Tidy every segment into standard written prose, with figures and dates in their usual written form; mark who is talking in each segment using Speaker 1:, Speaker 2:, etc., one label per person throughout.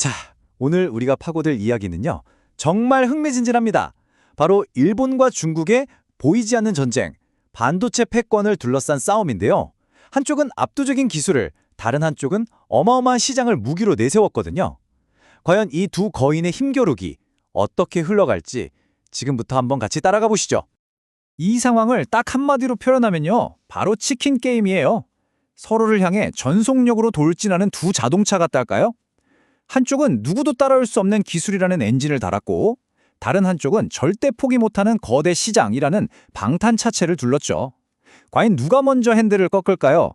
Speaker 1: 자, 오늘 우리가 파고들 이야기는요. 정말 흥미진진합니다. 바로 일본과 중국의 보이지 않는 전쟁, 반도체 패권을 둘러싼 싸움인데요. 한쪽은 압도적인 기술을, 다른 한쪽은 어마어마한 시장을 무기로 내세웠거든요. 과연 이 두 거인의 힘겨루기 어떻게 흘러갈지 지금부터 한번 같이 따라가 보시죠.
Speaker 2: 이 상황을 딱 한마디로 표현하면요. 바로 치킨 게임이에요. 서로를 향해 전속력으로 돌진하는 두 자동차 같다 할까요? 한쪽은 누구도 따라올 수 없는 기술이라는 엔진을 달았고 다른 한쪽은 절대 포기 못하는 거대 시장이라는 방탄차체를 둘렀죠. 과연 누가 먼저 핸들을 꺾을까요?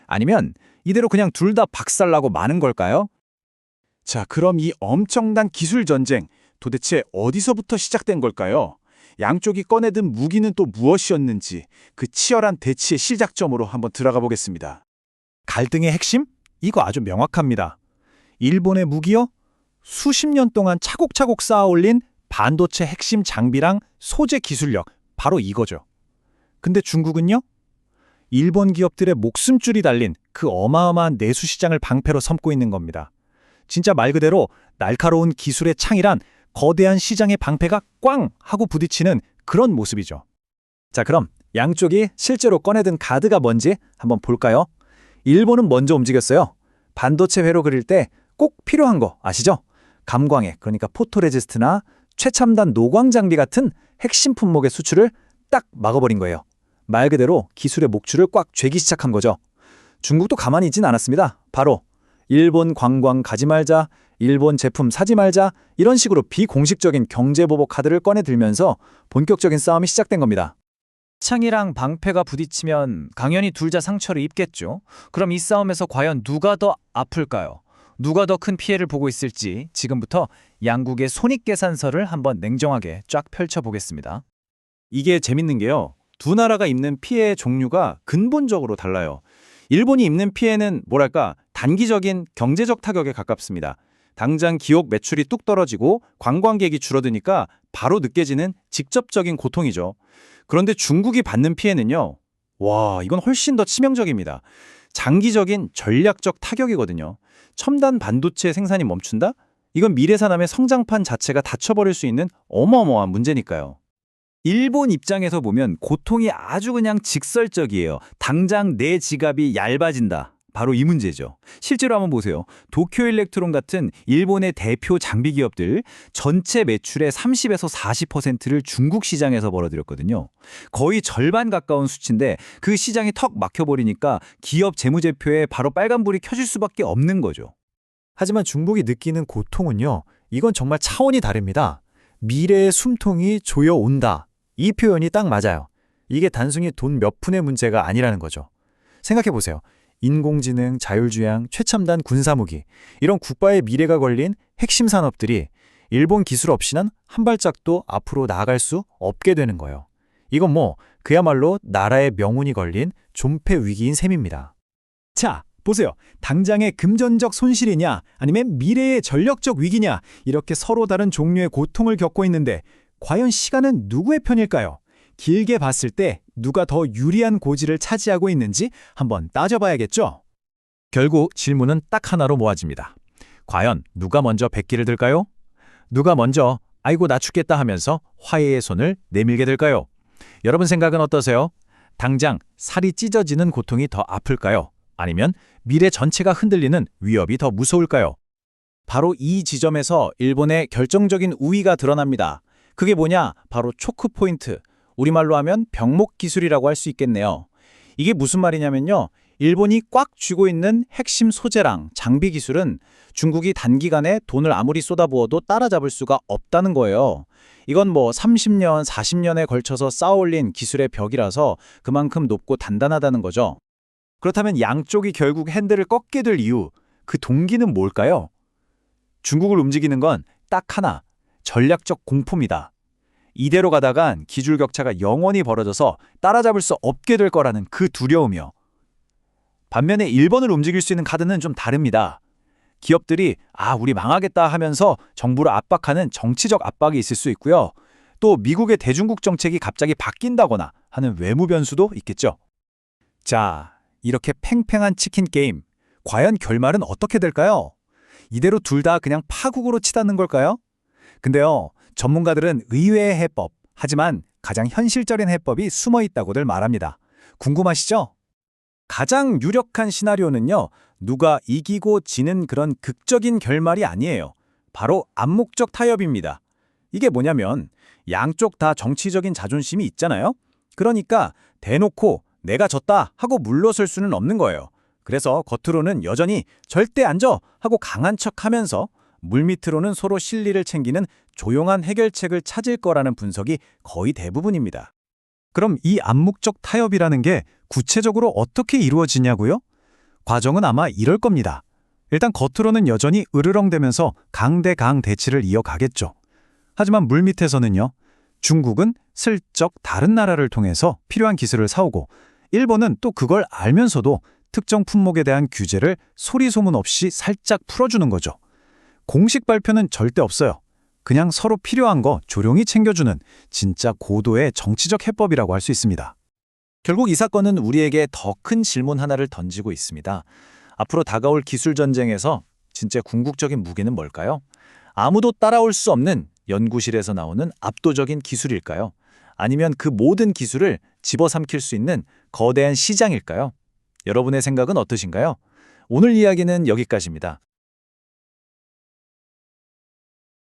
Speaker 2: 아니면 이대로 그냥 둘 다 박살나고 마는 걸까요?
Speaker 3: 자, 그럼 이 엄청난 기술 전쟁 도대체 어디서부터 시작된 걸까요? 양쪽이 꺼내든 무기는 또 무엇이었는지 그 치열한 대치의 시작점으로 한번 들어가 보겠습니다.
Speaker 2: 갈등의 핵심? 이거 아주 명확합니다. 일본의 무기요? 수십 년 동안 차곡차곡 쌓아올린 반도체 핵심 장비랑 소재 기술력, 바로 이거죠. 근데 중국은요? 일본 기업들의 목숨줄이 달린 그 어마어마한 내수 시장을 방패로 삼고 있는 겁니다. 진짜 말 그대로 날카로운 기술의 창이란 거대한 시장의 방패가 꽝 하고 부딪히는 그런 모습이죠.
Speaker 1: 자, 그럼 양쪽이 실제로 꺼내든 카드가 뭔지 한번 볼까요? 일본은 먼저 움직였어요. 반도체 회로 그릴 때 꼭 필요한 거 아시죠? 감광액, 그러니까 포토레지스트나 최첨단 노광 장비 같은 핵심 품목의 수출을 딱 막아버린 거예요. 말 그대로 기술의 목줄을 꽉 쥐기 시작한 거죠. 중국도 가만히 있진 않았습니다. 바로 일본 관광 가지 말자, 일본 제품 사지 말자 이런 식으로 비공식적인 경제보복 카드를 꺼내들면서 본격적인 싸움이 시작된 겁니다.
Speaker 2: 창이랑 방패가 부딪히면 당연히 둘 다 상처를 입겠죠. 그럼 이 싸움에서 과연 누가 더 아플까요? 누가 더 큰 피해를 보고 있을지 지금부터 양국의 손익계산서를 한번 냉정하게 쫙 펼쳐보겠습니다.
Speaker 1: 이게 재밌는 게요. 두 나라가 입는 피해의 종류가 근본적으로 달라요. 일본이 입는 피해는 뭐랄까 단기적인 경제적 타격에 가깝습니다. 당장 기업 매출이 뚝 떨어지고 관광객이 줄어드니까 바로 느껴지는 직접적인 고통이죠. 그런데 중국이 받는 피해는요. 와, 이건 훨씬 더 치명적입니다. 장기적인 전략적 타격이거든요. 첨단 반도체 생산이 멈춘다? 이건 미래산업의 성장판 자체가 닫혀버릴 수 있는 어마어마한 문제니까요.
Speaker 2: 일본 입장에서 보면 고통이 아주 그냥 직설적이에요. 당장 내 지갑이 얇아진다. 바로 이 문제죠. 실제로 한번 보세요. 도쿄일렉트론 같은 일본의 대표 장비 기업들 전체 매출의 30에서 40%를 중국 시장에서 벌어들였거든요. 거의 절반 가까운 수치인데 그 시장이 턱 막혀버리니까 기업 재무제표에 바로 빨간불이 켜질 수밖에 없는 거죠.
Speaker 1: 하지만 중국이 느끼는 고통은요. 이건 정말 차원이 다릅니다. 미래의 숨통이 조여온다. 이 표현이 딱 맞아요. 이게 단순히 돈 몇 푼의 문제가 아니라는 거죠. 생각해보세요. 인공지능, 자율주행, 최첨단 군사무기 이런 국가의 미래가 걸린 핵심 산업들이 일본 기술 없이는 한 발짝도 앞으로 나아갈 수 없게 되는 거예요. 이건 그야말로 나라의 명운이 걸린 존폐 위기인 셈입니다.
Speaker 2: 자, 보세요. 당장의 금전적 손실이냐 아니면 미래의 전력적 위기냐 이렇게 서로 다른 종류의 고통을 겪고 있는데 과연 시간은 누구의 편일까요? 길게 봤을 때 누가 더 유리한 고지를 차지하고 있는지 한번 따져봐야겠죠?
Speaker 1: 결국 질문은 딱 하나로 모아집니다. 과연 누가 먼저 백기를 들까요? 누가 먼저 아이고 나 죽겠다 하면서 화해의 손을 내밀게 될까요? 여러분 생각은 어떠세요? 당장 살이 찢어지는 고통이 더 아플까요? 아니면 미래 전체가 흔들리는 위협이 더 무서울까요? 바로 이 지점에서 일본의 결정적인 우위가 드러납니다. 그게 뭐냐? 바로 초크 포인트. 우리말로 하면 병목 기술이라고 할 수 있겠네요. 이게 무슨 말이냐면요. 일본이 꽉 쥐고 있는 핵심 소재랑 장비 기술은 중국이 단기간에 돈을 아무리 쏟아부어도 따라잡을 수가 없다는 거예요. 이건 30년, 40년에 걸쳐서 쌓아올린 기술의 벽이라서 그만큼 높고 단단하다는 거죠. 그렇다면 양쪽이 결국 핸들을 꺾게 될 이유, 그 동기는 뭘까요? 중국을 움직이는 건 딱 하나, 전략적 공포입니다. 이대로 가다간 기술 격차가 영원히 벌어져서 따라잡을 수 없게 될 거라는 그 두려움이요. 반면에 일본을 움직일 수 있는 카드는 좀 다릅니다. 기업들이 우리 망하겠다 하면서 정부를 압박하는 정치적 압박이 있을 수 있고요. 또 미국의 대중국 정책이 갑자기 바뀐다거나 하는 외무 변수도 있겠죠. 자, 이렇게 팽팽한 치킨 게임, 과연 결말은 어떻게 될까요?
Speaker 2: 이대로 둘 다 그냥 파국으로 치닫는 걸까요? 근데요, 전문가들은 의외의 해법, 하지만 가장 현실적인 해법이 숨어 있다고들 말합니다. 궁금하시죠? 가장 유력한 시나리오는요, 누가 이기고 지는 그런 극적인 결말이 아니에요. 바로 암묵적 타협입니다. 이게 뭐냐면 양쪽 다 정치적인 자존심이 있잖아요. 그러니까 대놓고 내가 졌다 하고 물러설 수는 없는 거예요. 그래서 겉으로는 여전히 절대 안 져 하고 강한 척하면서 물밑으로는 서로 실리를 챙기는 조용한 해결책을 찾을 거라는 분석이 거의 대부분입니다. 그럼 이 암묵적 타협이라는 게 구체적으로 어떻게 이루어지냐고요? 과정은 아마 이럴 겁니다. 일단 겉으로는 여전히 으르렁대면서 강대강 대치를 이어가겠죠. 하지만 물밑에서는요. 중국은 슬쩍 다른 나라를 통해서 필요한 기술을 사오고 일본은 또 그걸 알면서도 특정 품목에 대한 규제를 소리소문 없이 살짝 풀어주는 거죠. 공식 발표는 절대 없어요. 그냥 서로 필요한 거 조용히 챙겨주는 진짜 고도의 정치적 해법이라고 할 수 있습니다. 결국 이 사건은 우리에게 더 큰 질문 하나를 던지고 있습니다. 앞으로 다가올 기술 전쟁에서 진짜 궁극적인 무기는 뭘까요? 아무도 따라올 수 없는 연구실에서 나오는 압도적인 기술일까요? 아니면 그 모든 기술을 집어삼킬 수 있는 거대한 시장일까요? 여러분의 생각은 어떠신가요? 오늘 이야기는 여기까지입니다.